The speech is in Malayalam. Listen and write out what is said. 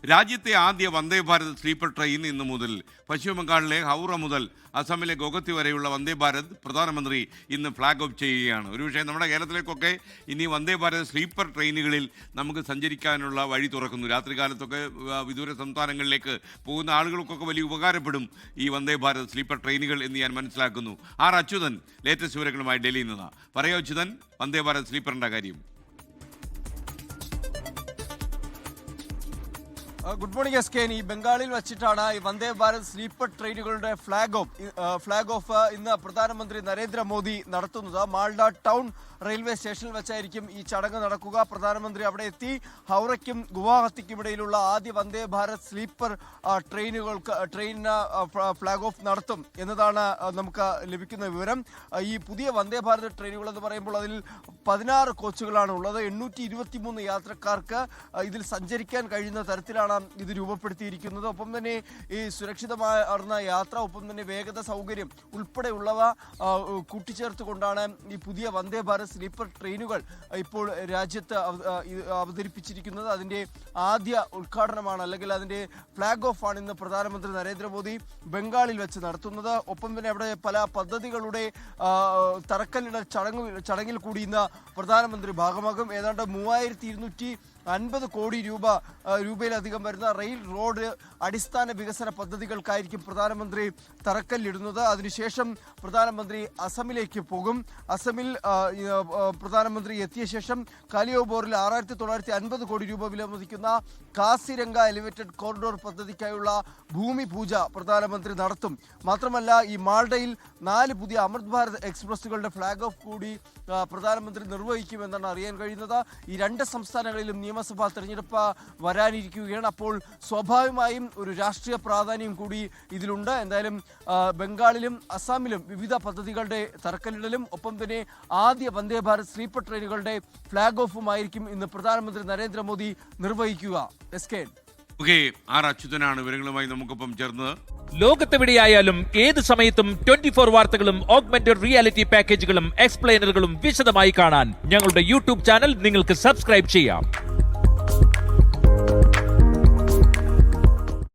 രാജ്യത്തെ ആദ്യ വന്ദേ ഭാരത് സ്ലീപ്പർ ട്രെയിൻ ഇന്നു മുതൽ പശ്ചിമബംഗാളിലെ ഹൗറ മുതൽ അസമിലെ ഗുവാഹത്തി വരെയുള്ള വന്ദേ ഭാരത് പ്രധാനമന്ത്രി ഇന്ന് ഫ്ലാഗ് ഓഫ് ചെയ്യുകയാണ്. ഒരുപക്ഷെ നമ്മുടെ കേരളത്തിലേക്കൊക്കെ ഇനി വന്ദേ ഭാരത് സ്ലീപ്പർ ട്രെയിനുകളിൽ നമുക്ക് സഞ്ചരിക്കാനുള്ള വഴി തുറക്കുന്നു. രാത്രികാലത്തൊക്കെ വിദൂര സംസ്ഥാനങ്ങളിലേക്ക് പോകുന്ന ആളുകൾക്കൊക്കെ വലിയ ഉപകാരപ്പെടും ഈ വന്ദേ ഭാരത് സ്ലീപ്പർ ട്രെയിനുകൾ എന്ന് ഞാൻ മനസ്സിലാക്കുന്നു. ആർ അച്യുതൻ ലേറ്റസ്റ്റ് വിവരങ്ങളുമായി ഡൽഹിയിൽ നിന്നാണ്. പറയോ അച്യുതൻ, വന്ദേ ഭാരത് സ്ലീപ്പറിൻ്റെ കാര്യം. Good morning S K. ഈ ബംഗാളിൽ വെച്ചിട്ടാണ് ഈ വന്ദേ ഭാരത് സ്ലീപ്പർ ട്രെയിനുകളുടെ ഫ്ലാഗ് ഓഫ് ഇന്ന് പ്രധാനമന്ത്രി നരേന്ദ്രമോദി നടത്തുന്നത്. മാൾഡ ടൗൺ റെയിൽവേ സ്റ്റേഷനിൽ വെച്ചായിരിക്കും ഈ ചടങ്ങ് നടക്കുക. പ്രധാനമന്ത്രി അവിടെ എത്തി ഹൗറയ്ക്കും ഗുവാഹത്തിക്കും ഇടയിലുള്ള ആദ്യ വന്ദേ ഭാരത് സ്ലീപ്പർ ട്രെയിനിന് ഫ്ലാഗ് ഓഫ് നടത്തും എന്നതാണ് നമുക്ക് ലഭിക്കുന്ന വിവരം. ഈ പുതിയ വന്ദേ ഭാരത് ട്രെയിനുകൾ എന്ന് പറയുമ്പോൾ അതിൽ 16 കോച്ചുകളാണ് ഉള്ളത്. 823 യാത്രക്കാർക്ക് ഇതിൽ സഞ്ചരിക്കാൻ കഴിയുന്ന തരത്തിലാണ് ഇത് രൂപപ്പെടുത്തിയിരിക്കുന്നത്. ഒപ്പം തന്നെ ഈ സുരക്ഷിതമാർന്ന യാത്ര, ഒപ്പം തന്നെ വേഗത, സൗകര്യം ഉൾപ്പെടെയുള്ളവ കൂട്ടിച്ചേർത്തുകൊണ്ടാണ് ഈ പുതിയ വന്ദേ ഭാരത് സ്ലീപ്പർ ട്രെയിനുകൾ ഇപ്പോൾ രാജ്യത്ത് അവതരിപ്പിച്ചിരിക്കുന്നത്. അതിന്റെ ആദ്യ ഉദ്ഘാടനമാണ്, അല്ലെങ്കിൽ അതിന്റെ ഫ്ലാഗ് ഓഫ് ആണ് ഇന്ന് പ്രധാനമന്ത്രി നരേന്ദ്രമോദി ബംഗാളിൽ വെച്ച് നടത്തുന്നത്. ഒപ്പം തന്നെ അവിടെ പല പദ്ധതികളുടെ തറക്കല്ലിടൽ ചടങ്ങിൽ കൂടി ഇന്ന് പ്രധാനമന്ത്രി ഭാഗമാകും. ഏതാണ്ട് 3250 കോടി രൂപയിലധികം വരുന്ന റെയിൽ, റോഡ്, അടിസ്ഥാന വികസന പദ്ധതികൾക്കായിരിക്കും പ്രധാനമന്ത്രി തറക്കല്ലിടുന്നത്. അതിനുശേഷം പ്രധാനമന്ത്രി അസമിലേക്ക് പോകും. അസമിൽ പ്രധാനമന്ത്രി എത്തിയ ശേഷം കാലിയോബോറിൽ 6950 കോടി രൂപ വിലമതിക്കുന്ന കാസിരംഗ എലിവേറ്റഡ് കോറിഡോർ പദ്ധതിക്കായുള്ള ഭൂമി പൂജ പ്രധാനമന്ത്രി നടത്തും. മാത്രമല്ല, ഈ മാൾഡയിൽ 4 പുതിയ അമൃത് ഭാരത് എക്സ്പ്രസുകളുടെ ഫ്ലാഗ് ഓഫ് കൂടി പ്രധാനമന്ത്രി നിർവഹിക്കുമെന്നാണ് അറിയാൻ കഴിയുന്നത്. ഈ 2 സംസ്ഥാനങ്ങളിലും നിയമസഭാ തെരഞ്ഞെടുപ്പ് വരാനിരിക്കുകയാണ്. അപ്പോൾ സ്വാഭാവികമായും ഒരു രാഷ്ട്രീയ പ്രാധാന്യം കൂടി ഇതിലുണ്ട്. എന്തായാലും ബംഗാളിലും അസാമിലും വിവിധ പദ്ധതികളുടെ തറക്കല്ലിടലും ഒപ്പം തന്നെ ആദ്യ വന്ദേ ഭാരത് സ്ലീപ്പർ ട്രെയിനുകളുടെ ഫ്ലാഗ് ഓഫുമായിരിക്കും ഇന്ന് പ്രധാനമന്ത്രി നരേന്ദ്രമോദി നിർവഹിക്കുക. ആർ അച്യുതനാണ് വിവരങ്ങളുമായി നമുക്കൊപ്പം ചേർന്നത്. ലോകത്തെവിടെയായാലും ഏത് സമയത്തും 24 വാർത്തകളും ഓഗ്മെന്റഡ് റിയാലിറ്റി പാക്കേജുകളും എക്സ്പ്ലെയിനറുകളും വിശദമായി കാണാൻ ഞങ്ങളുടെ യൂട്യൂബ് ചാനൽ നിങ്ങൾക്ക് സബ്സ്ക്രൈബ് ചെയ്യാം.